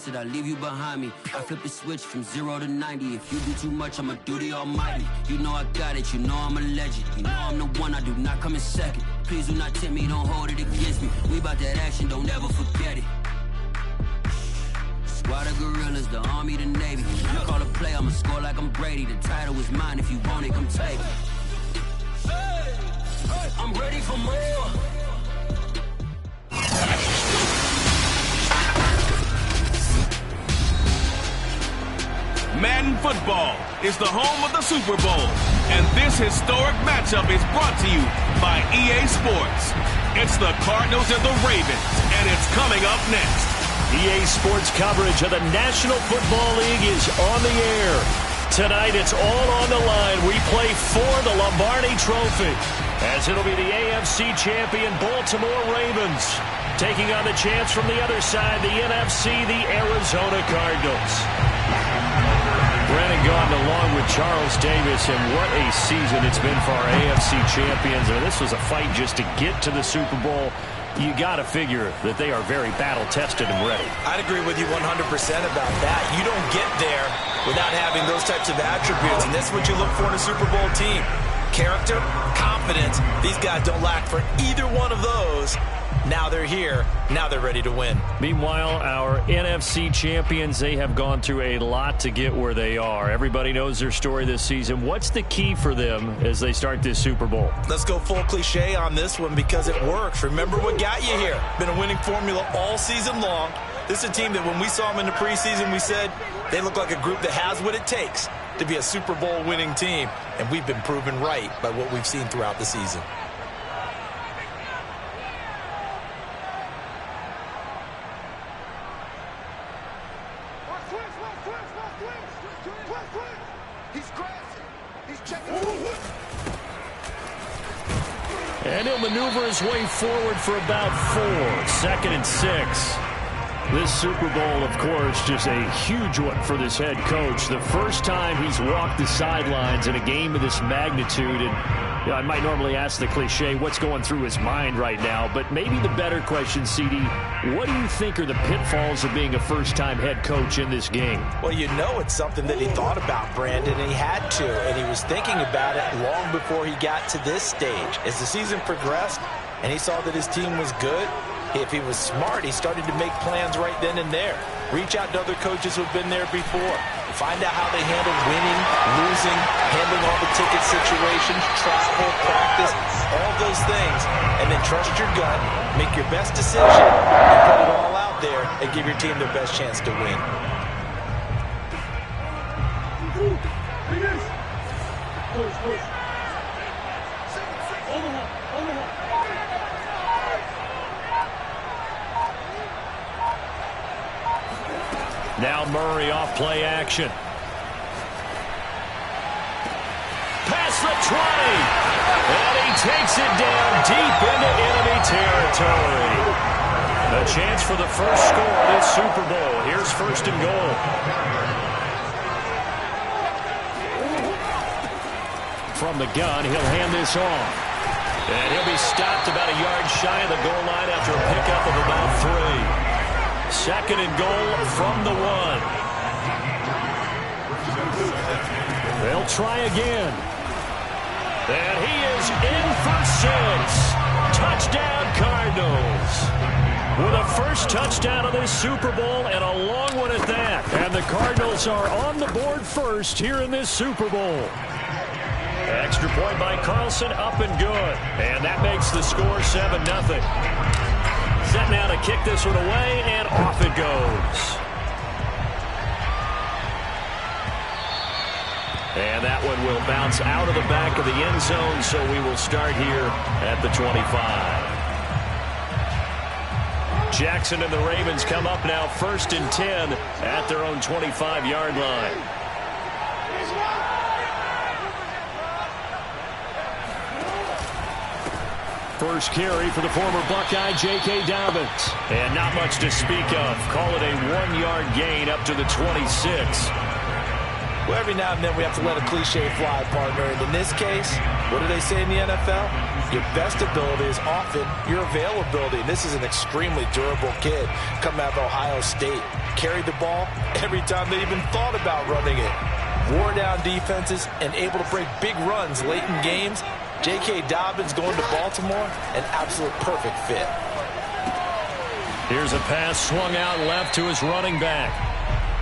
it, I leave you behind me. I flip the switch from 0 to 90. If you do too much, I'ma do the almighty. You know I got it, you know I'm a legend. You know I'm the one, I do not come in second. Please do not tempt me, don't hold it against me. We bout that action, don't ever forget it. Squad of gorillas, the army, the navy. You call a play, I'ma score like I'm Brady. The title is mine, if you want it, come take it. I'm ready for more. Madden Football is the home of the Super Bowl, and this historic matchup is brought to you by EA Sports. It's the Cardinals and the Ravens, and it's coming up next. EA Sports coverage of the National Football League is on the air. Tonight, it's all on the line. We play for the Lombardi Trophy, as it'll be the AFC champion Baltimore Ravens taking on the chance from the other side, the NFC, the Arizona Cardinals. Brennan Gaudin along with Charles Davis, and what a season it's been for our AFC champions. This was a fight just to get to the Super Bowl. You got to figure that they are very battle-tested and ready. I'd agree with you 100% about that. You don't get there without having those types of attributes, and that's what you look for in a Super Bowl team. Character, confidence. These guys don't lack for either one of those. Now they're here. Now they're ready to win. Meanwhile, our NFC champions, they have gone through a lot to get where they are. Everybody knows their story this season. What's the key for them as they start this Super Bowl? Let's go full cliche on this one because it works. Remember what got you here. Been a winning formula all season long. This is a team that when we saw them in the preseason, we said they look like a group that has what it takes to be a Super Bowl winning team. And we've been proven right by what we've seen throughout the season. And he'll maneuver his way forward for about 4. 2nd and 6. This Super Bowl, of course, just a huge one for this head coach. The first time he's walked the sidelines in a game of this magnitude. And I might normally ask the cliche, what's going through his mind right now? But maybe the better question, CD, what do you think are the pitfalls of being a first-time head coach in this game? Well, you know it's something that he thought about, Brandon, and he had to. And he was thinking about it long before he got to this stage. As the season progressed and he saw that his team was good, if he was smart, he started to make plans right then and there. Reach out to other coaches who've been there before. Find out how they handle winning, losing, handling all the ticket situations, travel, practice, all those things. And then trust your gut, make your best decision, and put it all out there and give your team their best chance to win. Now Murray off play action. Past the 20. And he takes it down deep into enemy territory. A chance for the first score of this Super Bowl. Here's 1st and goal. From the gun, he'll hand this off. And he'll be stopped about a yard shy of the goal line after a pickup of about 3. 2nd and goal from the 1. They'll try again. And he is in for 6. Touchdown, Cardinals. With a first touchdown of this Super Bowl and a long one at that. And the Cardinals are on the board first here in this Super Bowl. Extra point by Carlson, up and good. And that makes the score 7-0. Set now to kick this one away, and off it goes. And that one will bounce out of the back of the end zone, so we will start here at the 25. Jackson and the Ravens come up now 1st and 10 at their own 25-yard line. First carry for the former Buckeye, J.K. Dobbins. And not much to speak of. Call it a 1-yard gain up to the 26. Well, every now and then we have to let a cliche fly, partner. And in this case, what do they say in the NFL? Your best ability is often your availability. And this is an extremely durable kid coming out of Ohio State. Carried the ball every time they even thought about running it. Wore down defenses and able to break big runs late in games. J.K. Dobbins going to Baltimore, an absolute perfect fit. Here's a pass swung out left to his running back.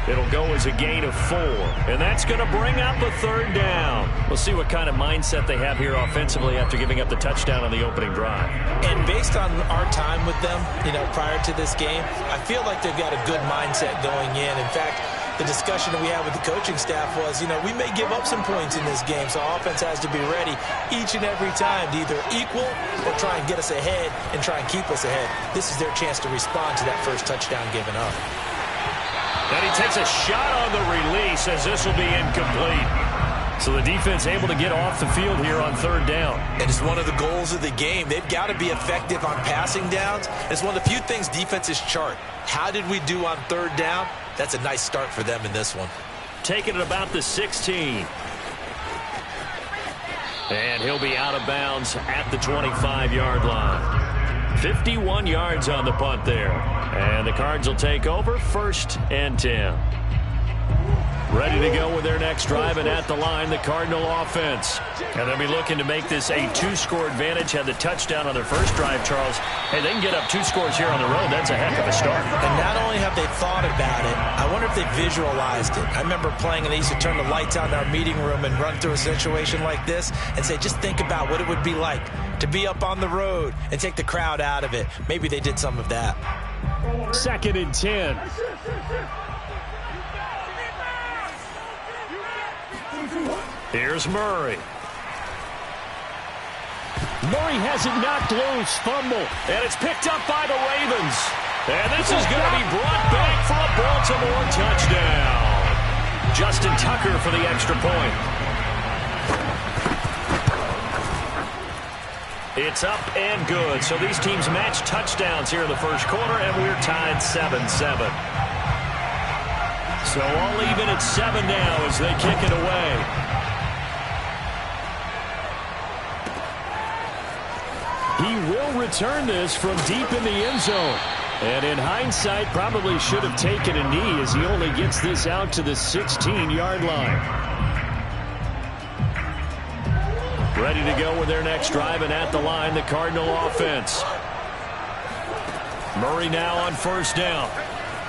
It'll go as a gain of 4, and that's going to bring up a third down. We'll see what kind of mindset they have here offensively after giving up the touchdown on the opening drive. And based on our time with them, prior to this game, I feel like they've got a good mindset going in. In fact, the discussion that we had with the coaching staff was, we may give up some points in this game, so our offense has to be ready each and every time to either equal or try and get us ahead and try and keep us ahead. This is their chance to respond to that first touchdown given up. And he takes a shot on the release as this will be incomplete. So the defense able to get off the field here on third down. And it's one of the goals of the game. They've got to be effective on passing downs. It's one of the few things defenses chart. How did we do on third down? That's a nice start for them in this one. Taking it about the 16. And he'll be out of bounds at the 25-yard line. 51 yards on the punt there. And the Cards will take over 1st and 10. Ready to go with their next drive, and at the line, the Cardinal offense. And they'll be looking to make this a 2-score advantage. Had the touchdown on their first drive, Charles. Hey, they can get up 2 scores here on the road. That's a heck of a start. And not only have they thought about it, I wonder if they visualized it. I remember playing, and they used to turn the lights on in our meeting room and run through a situation like this and say, just think about what it would be like to be up on the road and take the crowd out of it. Maybe they did some of that. 2nd and 10. Here's Murray. Murray has it knocked loose. Fumble. And it's picked up by the Ravens. And this is going to be brought back for a Baltimore touchdown. Justin Tucker for the extra point. It's up and good. So these teams match touchdowns here in the first quarter, and we're tied 7-7. So all even at 7 now as they kick it away. He will return this from deep in the end zone. And in hindsight, probably should have taken a knee as he only gets this out to the 16-yard line. Ready to go with their next drive, and at the line, the Cardinal offense. Murray now on 1st down.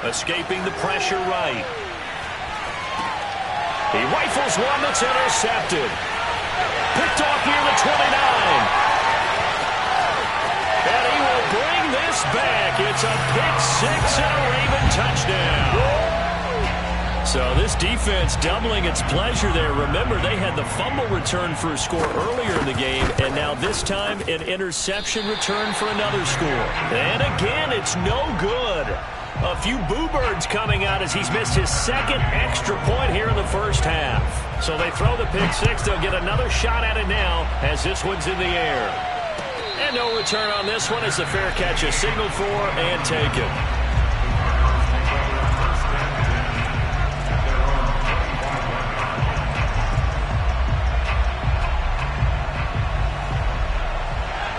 Escaping the pressure right. He rifles one that's intercepted. Picked off near the 29. And he will bring this back. It's a pick 6 and a Raven touchdown. So this defense doubling its pleasure there. Remember, they had the fumble return for a score earlier in the game, and now this time an interception return for another score. And again, it's no good. A few boo birds coming out as he's missed his 2nd extra point here in the first half. So they throw the pick 6. They'll get another shot at it now as this one's in the air. And no return on this one as the fair catch is signaled for and taken.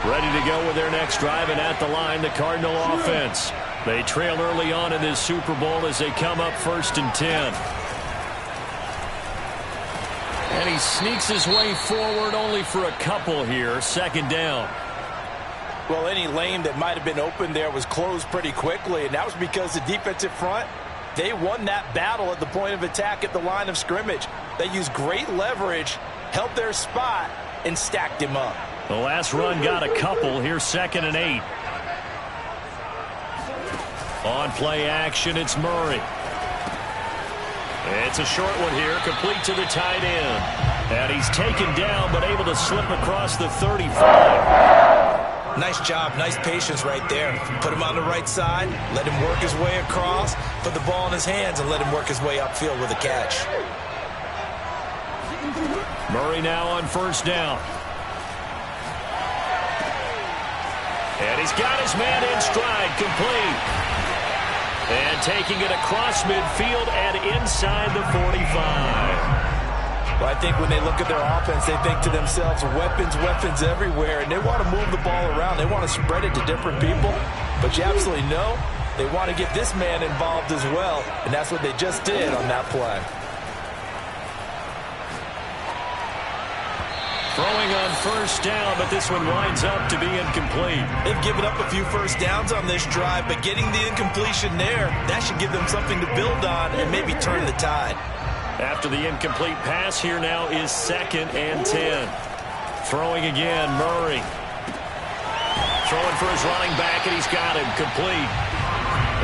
Ready to go with their next drive, and at the line, the Cardinal offense. They trail early on in this Super Bowl as they come up 1st and 10. And he sneaks his way forward only for a couple here. 2nd down. Well, any lane that might have been open there was closed pretty quickly, and that was because the defensive front, they won that battle at the point of attack at the line of scrimmage. They used great leverage, held their spot, and stacked him up. The last run got a couple. Here's 2nd and 8. On play action, it's Murray. It's a short one here, complete to the tight end. And he's taken down, but able to slip across the 35. Nice job, nice patience right there. Put him on the right side, let him work his way across, put the ball in his hands, and let him work his way upfield with a catch. Murray now on 1st down. And he's got his man in stride, complete. And taking it across midfield and inside the 45. Well, I think when they look at their offense, they think to themselves, weapons, weapons everywhere, and they want to move the ball around. They want to spread it to different people, but you absolutely know they want to get this man involved as well, and that's what they just did on that play. Throwing on first down, but this one winds up to be incomplete. They've given up a few first downs on this drive, but getting the incompletion there, that should give them something to build on and maybe turn the tide. After the incomplete pass, here now is 2nd and 10. Throwing again, Murray. Throwing for his running back, and he's got him complete.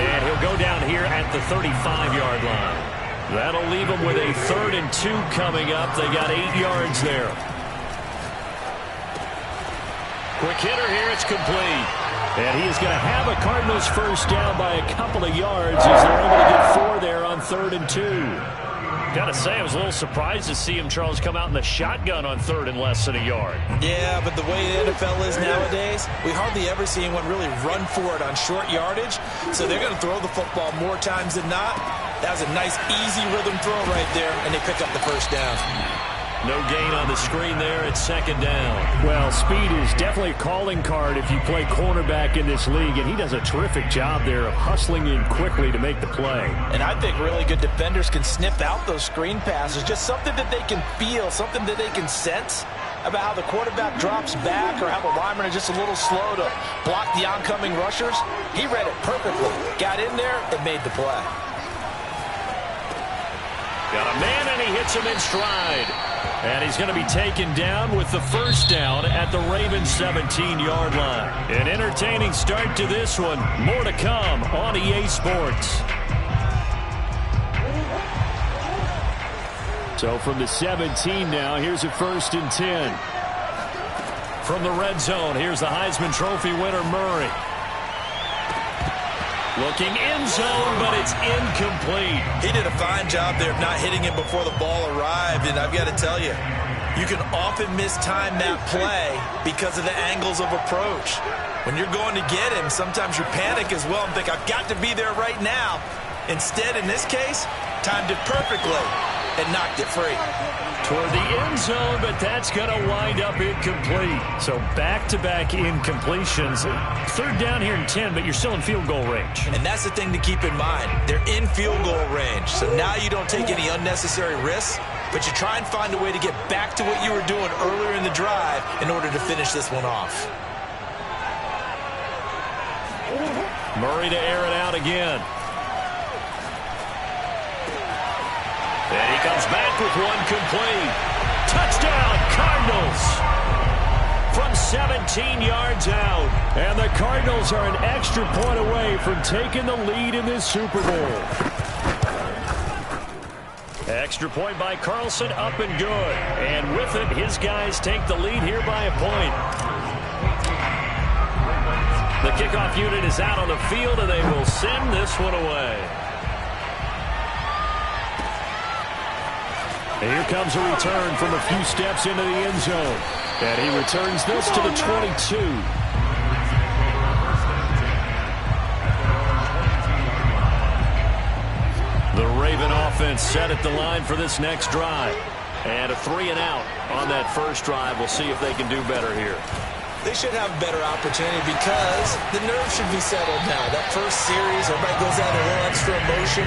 And he'll go down here at the 35-yard line. That'll leave him with a 3rd and 2 coming up. They got 8 yards there. Quick hitter here, it's complete. And he is going to have a Cardinals first down by a couple of yards as they're able to get 4 there on 3rd and 2. Gotta say, I was a little surprised to see him, Charles, come out in the shotgun on 3rd and less than a yard. Yeah, but the way the NFL is nowadays, we hardly ever see anyone really run for it on short yardage. So they're going to throw the football more times than not. That was a nice, easy rhythm throw right there, and they pick up the first down. No gain on the screen there. It's 2nd down. Well, speed is definitely a calling card if you play cornerback in this league, and he does a terrific job there of hustling in quickly to make the play. And I think really good defenders can sniff out those screen passes, just something that they can feel, something that they can sense about how the quarterback drops back or how the linemen are just a little slow to block the oncoming rushers. He read it perfectly, got in there, and made the play. Got a man, and he hits him in stride. And he's going to be taken down with the first down at the Ravens' 17-yard line. An entertaining start to this one. More to come on EA Sports. So from the 17 now, here's a 1st and 10. From the red zone, here's the Heisman Trophy winner, Murray. Looking end zone, but it's incomplete. He did a fine job there of not hitting him before the ball arrived, and I've got to tell you, you can often mistime that play because of the angles of approach. When you're going to get him, sometimes you panic as well and think, I've got to be there right now. Instead, in this case, timed it perfectly and knocked it free. Toward the end zone, but that's going to wind up incomplete. So back-to-back incompletions. 3rd down here in 10, but you're still in field goal range. And that's the thing to keep in mind. They're in field goal range. So now you don't take any unnecessary risks, but you try and find a way to get back to what you were doing earlier in the drive in order to finish this one off. Murray to air it out again. And he comes back with one complete. Touchdown, Cardinals! From 17 yards out. And the Cardinals are an extra point away from taking the lead in this Super Bowl. Extra point by Carlson, up and good. And with it, his guys take the lead here by a point. The kickoff unit is out on the field, and they will send this one away. And here comes a return from a few steps into the end zone. And he returns this to the 22. The Raven offense set at the line for this next drive. And a 3-and-out on that first drive. We'll see if they can do better here. They should have a better opportunity because the nerves should be settled now. That first series, everybody goes out a little extra emotion.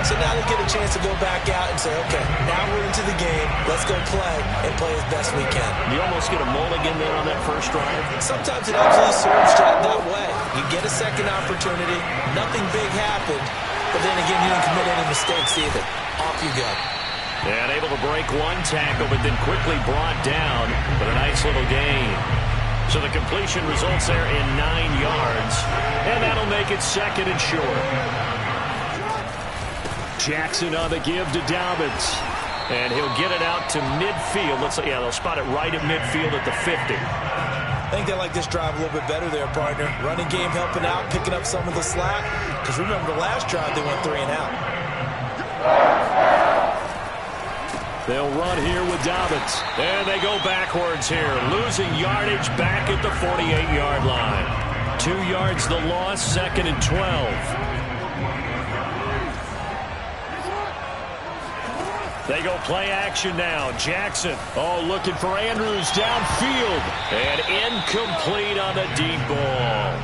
So now they get a chance to go back out and say, okay, now we're into the game. Let's go play and play as best we can. You almost get a mulligan then on that first drive? Sometimes it absolutely serves that way. You get a second opportunity. Nothing big happened. But then again, you didn't commit any mistakes either. Off you go. And able to break one tackle, but then quickly brought down with a nice little gain. So the completion results there in 9 yards. And that'll make it 2nd and short. Jackson on the give to Dobbins. And he'll get it out to midfield. They'll spot it right at midfield at the 50. I think they like this drive a little bit better there, partner. Running game helping out, picking up some of the slack. Because remember the last drive, they went 3-and-out. They'll run here with Dobbins. And they go backwards here, losing yardage back at the 48-yard line. 2 yards the loss, 2nd and 12. They go play action now. Jackson, looking for Andrews downfield. And incomplete on the deep ball.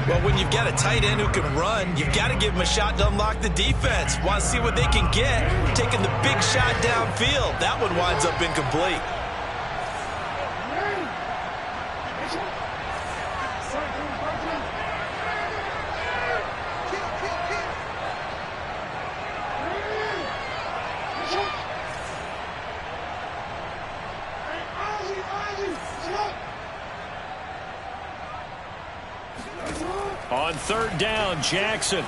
Well, when you've got a tight end who can run, you've got to give him a shot to unlock the defense. Want to see what they can get. Taking the big shot downfield. That one winds up incomplete. On third down, Jackson.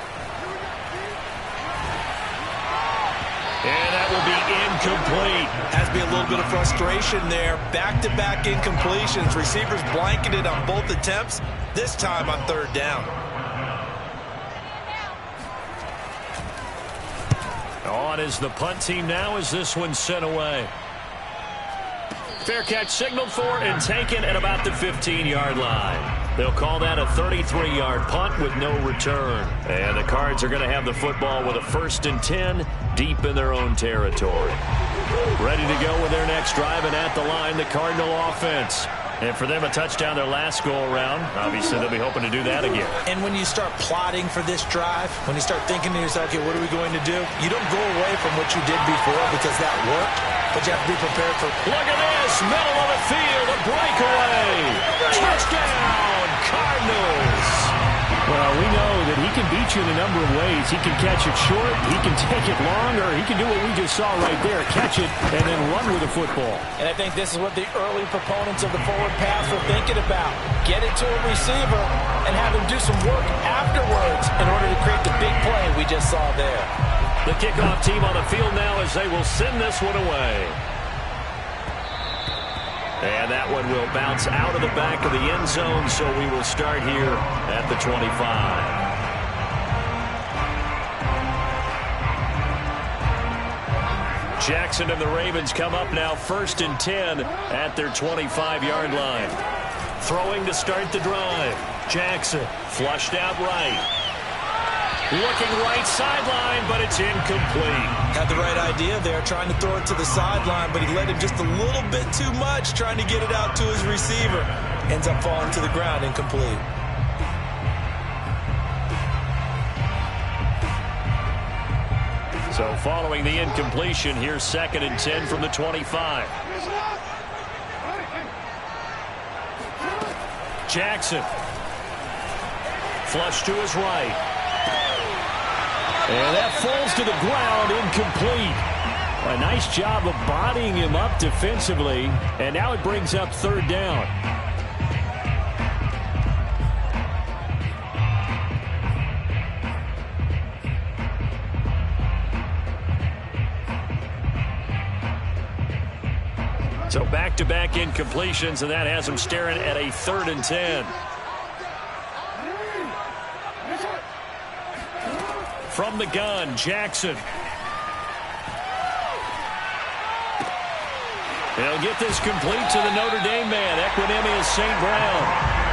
And that will be incomplete. Has to be a little bit of frustration there. Back-to-back incompletions. Receivers blanketed on both attempts, this time on third down. On is the punt team now as this one's sent away. Fair catch signaled for and taken at about the 15-yard line. They'll call that a 33-yard punt with no return. And the Cards are going to have the football with a 1st and 10 deep in their own territory. Ready to go with their next drive, and at the line, the Cardinal offense. And for them, a touchdown their last go-around. Obviously, they'll be hoping to do that again. And when you start plotting for this drive, when you start thinking to yourself, okay, what are we going to do? You don't go away from what you did before because that worked, but you have to be prepared for... Look at this, middle of the field, a breakaway. Touchdown, Cardinals. Well, we know that he can beat you in a number of ways. He can catch it short, he can take it long, or he can do what we just saw right there, catch it and then run with the football. And I think this is what the early proponents of the forward pass were thinking about. Get it to a receiver and have him do some work afterwards in order to create the big play we just saw there. The kickoff team on the field now as they will send this one away. And that one will bounce out of the back of the end zone, so we will start here at the 25. Jackson and the Ravens come up now 1st and 10 at their 25-yard line. Throwing to start the drive. Jackson flushed out right. Looking right sideline, but it's incomplete. Had the right idea there, trying to throw it to the sideline, but he let him just a little bit too much, trying to get it out to his receiver. Ends up falling to the ground, incomplete. So following the incompletion, here's 2nd and 10 from the 25. Jackson. Flush to his right. And that falls to the ground, incomplete. A nice job of bodying him up defensively. And now it brings up 3rd down. So back-to-back incompletions, and that has him staring at a 3rd and 10. From the gun, Jackson. They'll get this complete to the Notre Dame man, Equinemius St. Brown.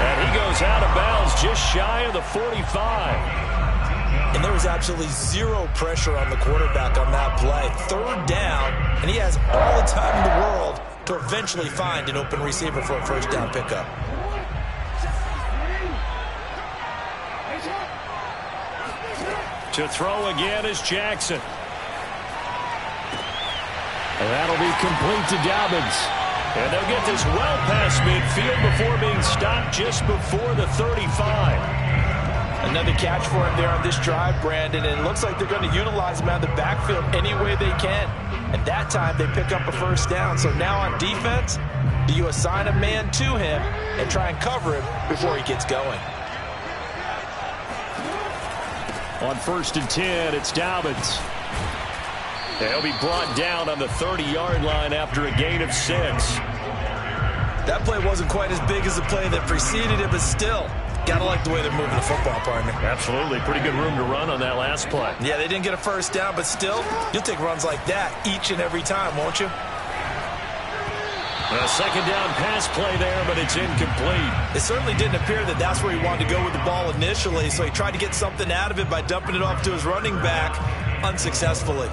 And he goes out of bounds just shy of the 45. And there was absolutely zero pressure on the quarterback on that play. 3rd down, and he has all the time in the world to eventually find an open receiver for a 1st down pickup. To throw again is Jackson. And that'll be complete to Dobbins. And they'll get this well past midfield before being stopped just before the 35. Another catch for him there on this drive, Brandon, and it looks like they're going to utilize him out of the backfield any way they can. And that time they pick up a 1st down. So now on defense, do you assign a man to him and try and cover him before he gets going? On 1st and 10, it's Dobbins. They'll be brought down on the 30-yard line after a gain of 6. That play wasn't quite as big as the play that preceded it, but still, gotta like the way they're moving the football, partner. Absolutely. Pretty good room to run on that last play. Yeah, they didn't get a 1st down, but still, you'll take runs like that each and every time, won't you? A 2nd down pass play there, but it's incomplete. It certainly didn't appear that that's where he wanted to go with the ball initially, so he tried to get something out of it by dumping it off to his running back unsuccessfully.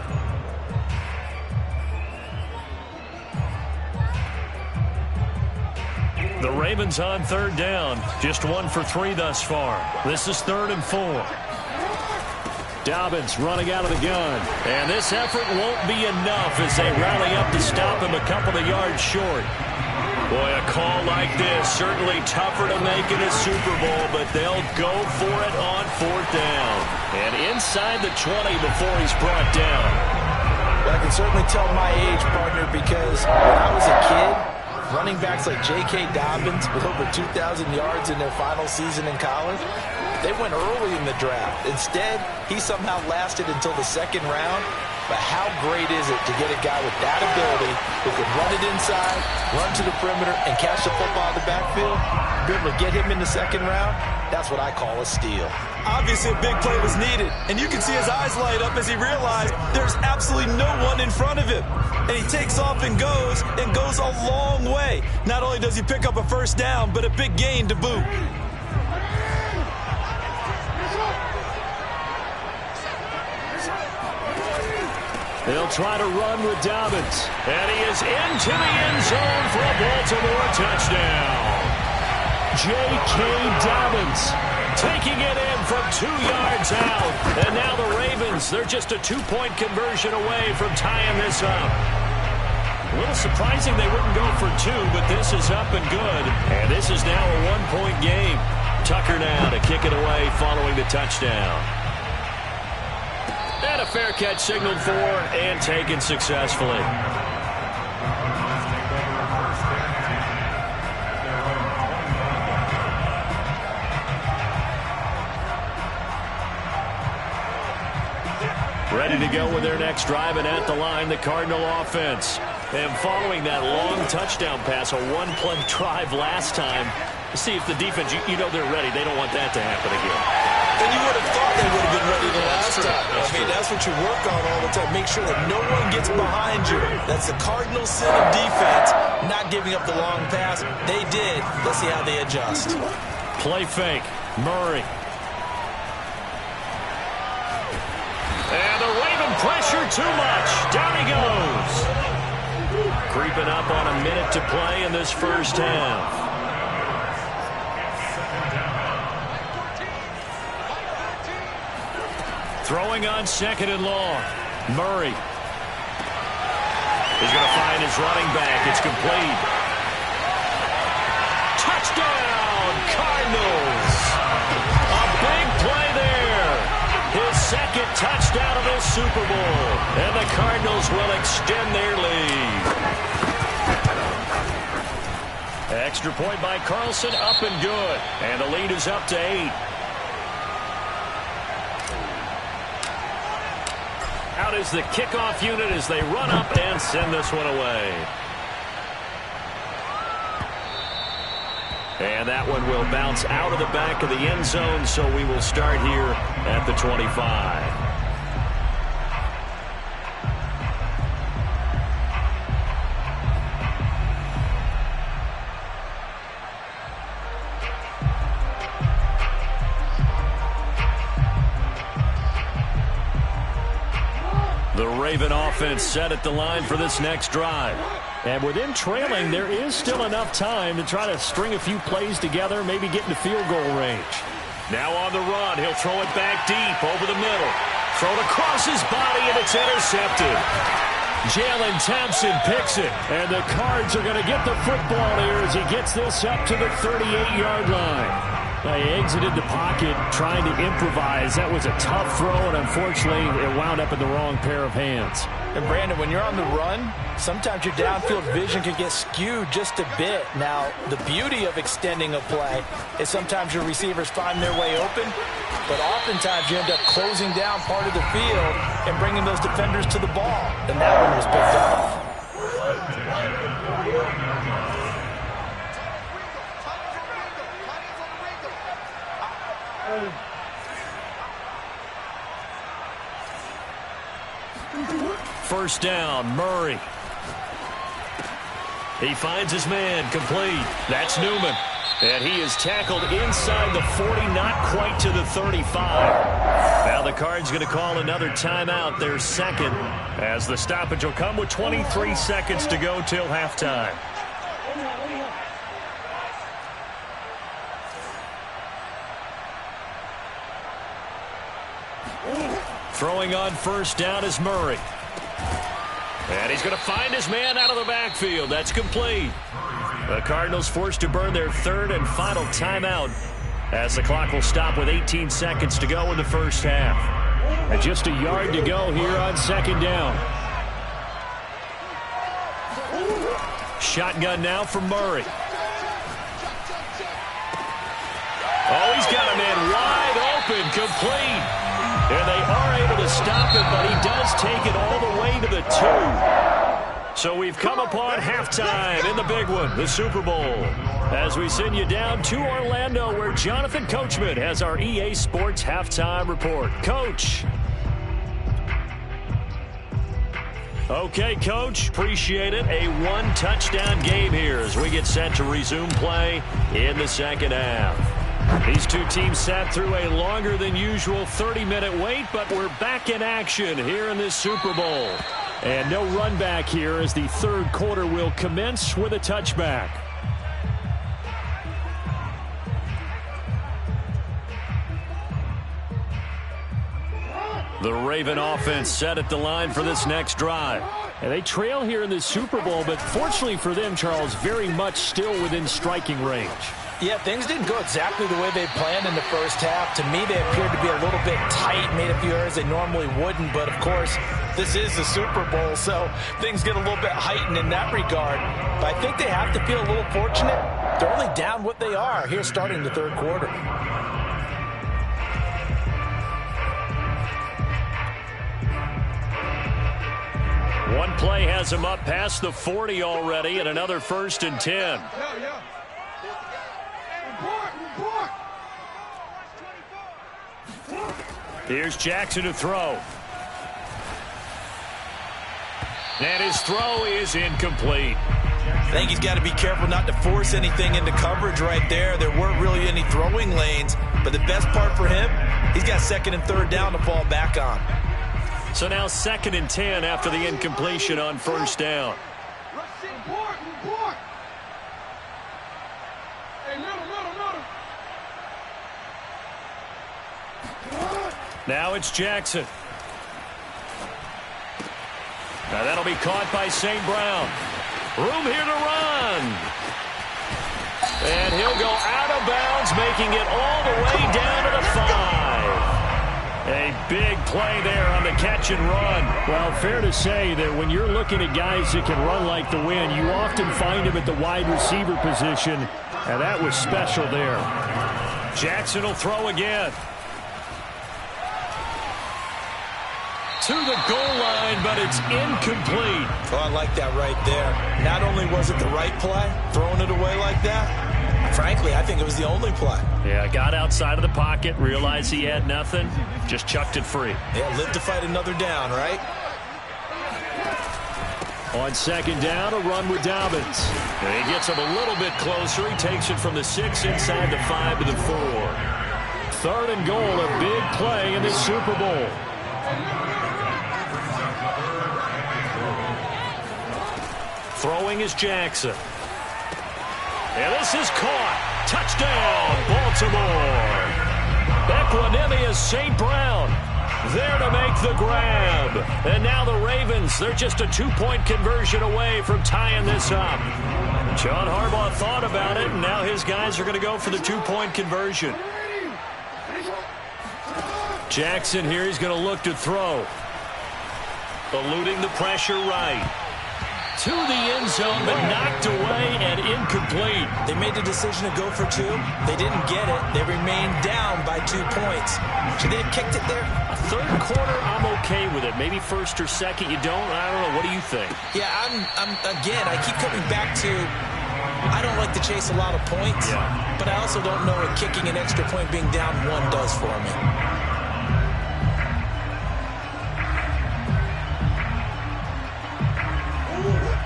The Ravens on third down. Just 1 for 3 thus far. This is 3rd and 4. Dobbins running out of the gun. And this effort won't be enough as they rally up to stop him a couple of yards short. Boy, a call like this, certainly tougher to make in a Super Bowl, but they'll go for it on 4th down. And inside the 20 before he's brought down. Well, I can certainly tell my age, partner, because when I was a kid, running backs like J.K. Dobbins with over 2,000 yards in their final season in college, they went early in the draft. Instead, he somehow lasted until the 2nd round. But how great is it to get a guy with that ability who can run it inside, run to the perimeter, and catch the football in the backfield? Be able to get him in the 2nd round? That's what I call a steal. Obviously, a big play was needed, and you can see his eyes light up as he realized there's absolutely no one in front of him. And he takes off and goes a long way. Not only does he pick up a 1st down, but a big gain to boot. They'll try to run with Dobbins. And he is into the end zone for a Baltimore touchdown. J.K. Dobbins taking it in from 2 yards out. And now the Ravens, they're just a 2-point conversion away from tying this up. A little surprising they wouldn't go for 2, but this is up and good. And this is now a 1-point game. Tucker now to kick it away following the touchdown. And a fair catch signaled for and taken successfully. Ready to go with their next drive, and at the line, the Cardinal offense. And following that long touchdown pass, a 1-play drive last time, see if the defense, you know they're ready. They don't want that to happen again. And you would have thought they would have been ready the last time. That's what you work on all the time. Make sure that no one gets behind you. That's the cardinal sin of defense, not giving up the long pass. They did. Let's see how they adjust. Play fake. Murray. And the Raven pressure too much. Down he goes. Creeping up on a minute to play in this first half. Throwing on 2nd and long. Murray. He's going to find his running back. It's complete. Touchdown, Cardinals. A big play there. His 2nd touchdown of this Super Bowl. And the Cardinals will extend their lead. Extra point by Carlson, up and good. And the lead is up to 8. Out is the kickoff unit as they run up and send this one away. And that one will bounce out of the back of the end zone, so we will start here at the 25. The Raven offense set at the line for this next drive. And with them trailing, there is still enough time to try to string a few plays together, maybe get into field goal range. Now on the run, he'll throw it back deep over the middle. Thrown across his body, and it's intercepted. Jalen Thompson picks it, and the Cards are going to get the football here as he gets this up to the 38-yard line. He exited the pocket trying to improvise. That was a tough throw, and unfortunately, it wound up in the wrong pair of hands. And, Brandon, when you're on the run, sometimes your downfield vision can get skewed just a bit. Now, the beauty of extending a play is sometimes your receivers find their way open, but oftentimes you end up closing down part of the field and bringing those defenders to the ball. And that one was picked off. First down, Murray. He finds his man, complete. That's Newman. And he is tackled inside the 40, not quite to the 35. Now the Cards going to call another timeout, their 2nd, as the stoppage will come with 23 seconds to go till halftime. Throwing on first down is Murray. And he's going to find his man out of the backfield. That's complete. The Cardinals forced to burn their third and final timeout as the clock will stop with 18 seconds to go in the first half. And just a yard to go here on second down. Shotgun now for Murray. Oh, he's got a man wide open, complete. And they are able to stop it, but he does take it all the way to the 2. So we've come upon halftime in the big one, the Super Bowl, as we send you down to Orlando, where Jonathan Coachman has our EA Sports halftime report. Coach. Okay, Coach, appreciate it. A one-touchdown game here as we get set to resume play in the second half. These two teams sat through a longer than usual 30-minute wait, but we're back in action here in this Super Bowl. And no run back here as the third quarter will commence with a touchback. The Raven offense set at the line for this next drive. And they trail here in the Super Bowl, but fortunately for them, Charles, very much still within striking range. Yeah, things didn't go exactly the way they planned in the first half. To me, they appeared to be a little bit tight, made a few errors they normally wouldn't. But, of course, this is the Super Bowl, so things get a little bit heightened in that regard. But I think they have to feel a little fortunate. They're only down what they are here starting the third quarter. One play has him up past the 40 already, and another 1st and 10. Here's Jackson to throw. And his throw is incomplete. I think he's got to be careful not to force anything into coverage right there. There weren't really any throwing lanes, but the best part for him, he's got second and third down to fall back on. So now 2nd and 10 after the incompletion on first down. Now it's Jackson. Now that'll be caught by St. Brown. Room here to run. And he'll go out of bounds, making it all the way down to the 5. A big play there on the catch and run. Well, fair to say that when you're looking at guys that can run like the wind, you often find them at the wide receiver position, and that was special there. Jackson will throw again. To the goal line, but it's incomplete. Oh, I like that right there. Not only was it the right play, throwing it away like that, frankly, I think it was the only play. Yeah, got outside of the pocket, realized he had nothing, just chucked it free. Yeah, live to fight another down, right? On second down, a run with Dobbins. And he gets him a little bit closer. He takes it from the 6 inside the 5 to the 4. 3rd and goal, a big play in the Super Bowl. Throwing is Jackson. And this is caught. Touchdown, Baltimore. Equanimous St. Brown there to make the grab. And now the Ravens, they're just a 2-point conversion away from tying this up. John Harbaugh thought about it, and now his guys are going to go for the 2-point conversion. Jackson here, he's going to look to throw. Eluding the pressure right. To the end zone, but knocked away and incomplete. They made the decision to go for 2. They didn't get it. They remained down by 2 points. Should they have kicked it there? Third quarter, I'm okay with it. Maybe 1st or 2nd, you don't. I don't know. What do you think? Yeah, again, I keep coming back to I don't like to chase a lot of points, but I also don't know what kicking an extra point being down 1 does for me.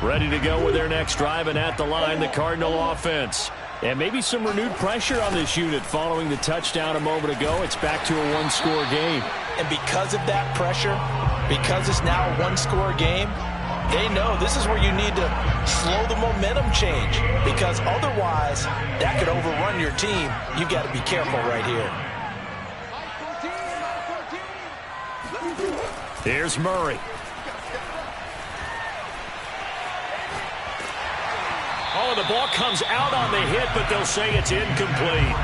Ready to go with their next drive, and at the line, the Cardinal offense. And maybe some renewed pressure on this unit following the touchdown a moment ago. It's back to a 1-score game. And because of that pressure, because it's now a 1-score game, they know this is where you need to slow the momentum change, because otherwise that could overrun your team. You've got to be careful right here. Here's Murray. Oh, the ball comes out on the hit, but they'll say it's incomplete.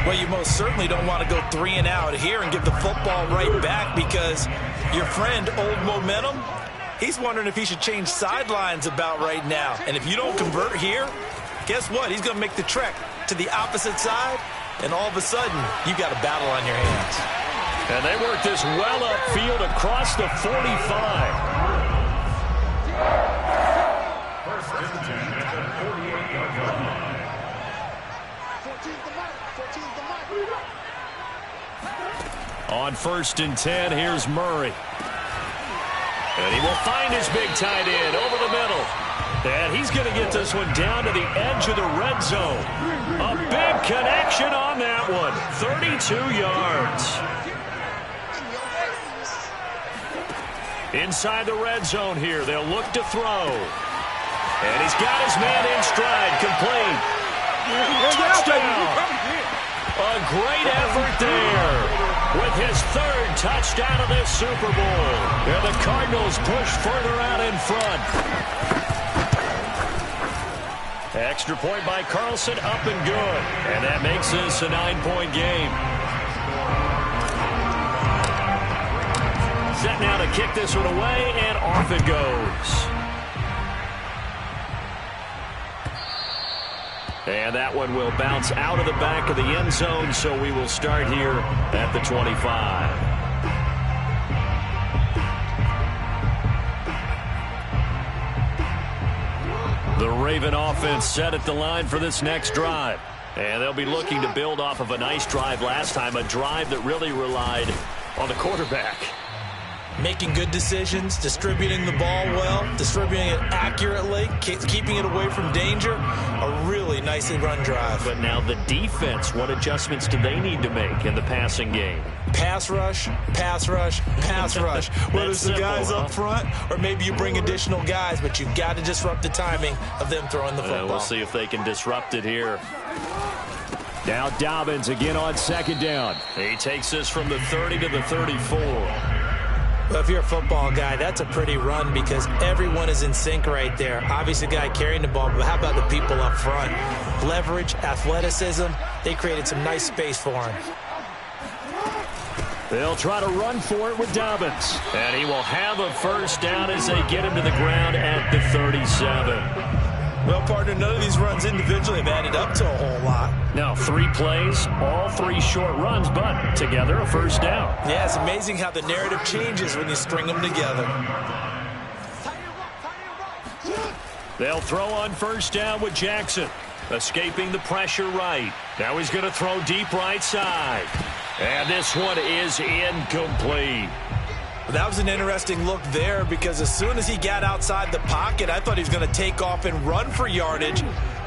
Well, you most certainly don't want to go 3 and out here and give the football right back, because your friend, Old Momentum, he's wondering if he should change sidelines about right now. And if you don't convert here, guess what? He's going to make the trek to the opposite side, and all of a sudden, you got a battle on your hands. And they work this well upfield across the 45. On 1st and 10, here's Murray. And he will find his big tight end over the middle. And he's going to get this one down to the edge of the red zone. A big connection on that one. 32 yards. Inside the red zone here, they'll look to throw. And he's got his man in stride, complete. Touchdown. A great effort there with his 3rd touchdown of this Super Bowl. And the Cardinals push further out in front. Extra point by Carlson, up and good. And that makes this a 9-point game. Set now to kick this one away, and off it goes. And that one will bounce out of the back of the end zone, so we will start here at the 25. The Raven offense set at the line for this next drive. And they'll be looking to build off of a nice drive last time, a drive that really relied on the quarterback. Making good decisions, distributing the ball well, distributing it accurately, keeping it away from danger. A really nicely run drive. But now the defense, what adjustments do they need to make in the passing game? Pass rush, pass rush, pass rush. Whether it's the guys up front or maybe you bring additional guys, but you've got to disrupt the timing of them throwing the football. We'll see if they can disrupt it here. Now Dobbins again on 2nd down. He takes this from the 30 to the 34. Well, if you're a football guy, that's a pretty run because everyone is in sync right there. Obviously, the guy carrying the ball, but how about the people up front? Leverage, athleticism, they created some nice space for him. They'll try to run for it with Dobbins. And he will have a 1st down as they get him to the ground at the 37. Well, partner, none of these runs individually have added up to a whole lot. No, 3 plays, all 3 short runs, but together a 1st down. Yeah, it's amazing how the narrative changes when you string them together. They'll throw on 1st down with Jackson. Escaping the pressure right. Now he's going to throw deep right side. And this one is incomplete. That was an interesting look there because as soon as he got outside the pocket, I thought he was going to take off and run for yardage.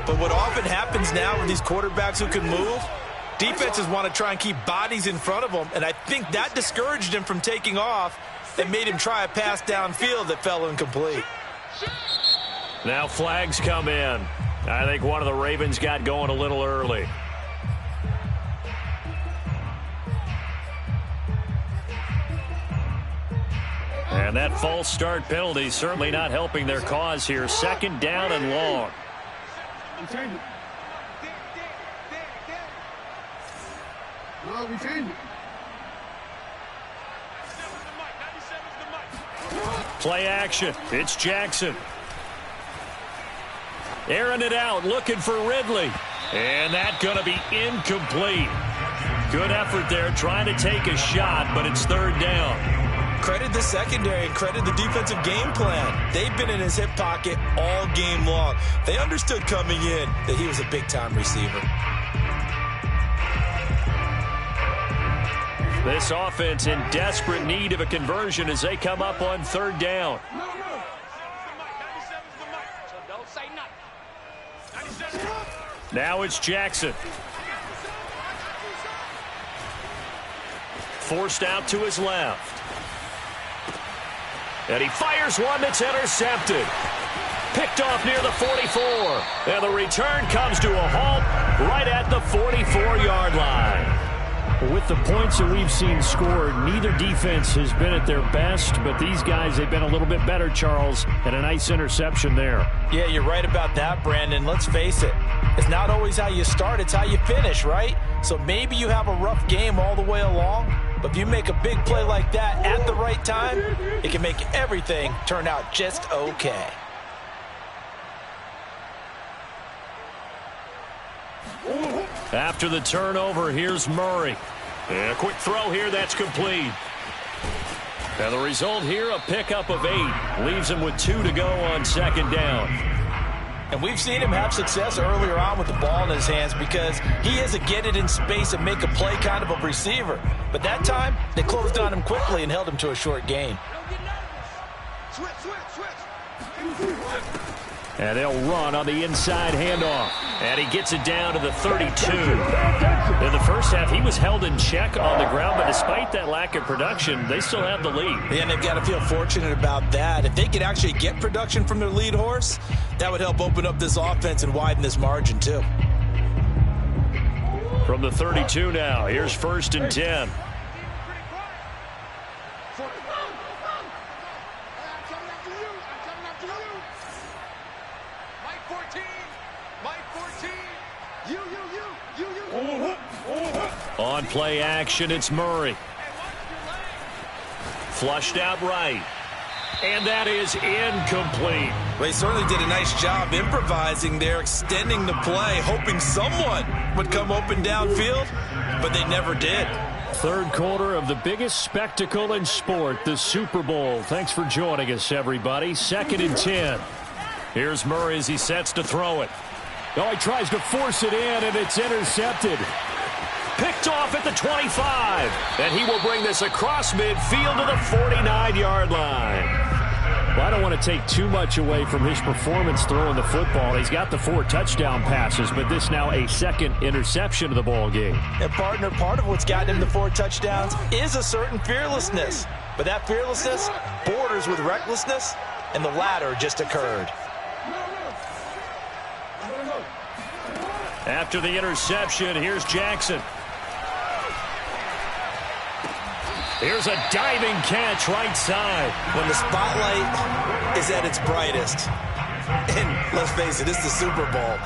But what often happens now with these quarterbacks who can move, defenses want to try and keep bodies in front of them, and I think that discouraged him from taking off and made him try a pass downfield that fell incomplete. Now flags come in. I think one of the Ravens got going a little early. And that false start penalty certainly not helping their cause here. 2nd down and long. Play action. It's Jackson. Airing it out, looking for Ridley. And that's going to be incomplete. Good effort there, trying to take a shot, but it's 3rd down. Credit the secondary and credit the defensive game plan. They've been in his hip pocket all game long. They understood coming in that he was a big-time receiver. This offense in desperate need of a conversion as they come up on 3rd down. Now it's Jackson. Forced out to his left. And he fires one that's intercepted. Picked off near the 44. And the return comes to a halt right at the 44-yard line. With the points that we've seen scored, neither defense has been at their best, but these guys, they've been a little bit better, Charles, and a nice interception there. Yeah, you're right about that, Brandon. Let's face it. It's not always how you start, it's how you finish, right? So maybe you have a rough game all the way along, but if you make a big play like that at the right time, it can make everything turn out just okay. After the turnover, here's Murray. And a quick throw here, that's complete. And the result here, a pickup of 8. Leaves him with 2 to go on second down. And we've seen him have success earlier on with the ball in his hands because he is a get it in space and make a play kind of a receiver. But that time, they closed on him quickly and held him to a short gain. And they'll run on the inside handoff. And he gets it down to the 32. In the first half, he was held in check on the ground, but despite that lack of production, they still have the lead. Yeah, and they've got to feel fortunate about that. If they could actually get production from their lead horse, that would help open up this offense and widen this margin too. From the 32 now, here's 1st and 10. On play action, it's Murray. Flushed out right. And that is incomplete. Well, he certainly did a nice job improvising there, extending the play, hoping someone would come open downfield, but they never did. Third quarter of the biggest spectacle in sport, the Super Bowl. Thanks for joining us, everybody. 2nd and 10. Here's Murray as he sets to throw it. Oh, he tries to force it in, and it's intercepted. Picked off at the 25. And he will bring this across midfield to the 49-yard line. Well, I don't want to take too much away from his performance throwing the football. He's got the 4 touchdown passes, but this now a 2nd interception of the ball game. And, partner, part of what's gotten him the 4 touchdowns is a certain fearlessness. But that fearlessness borders with recklessness, and the latter just occurred. After the interception, here's Jackson. Here's a diving catch right side. When the spotlight is at its brightest, and let's face it, it's the Super Bowl,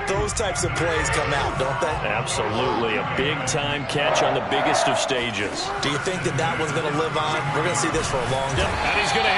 those types of plays come out, don't they? Absolutely. A big-time catch on the biggest of stages. Do you think that that one's going to live on? We're going to see this for a long time. And he's going to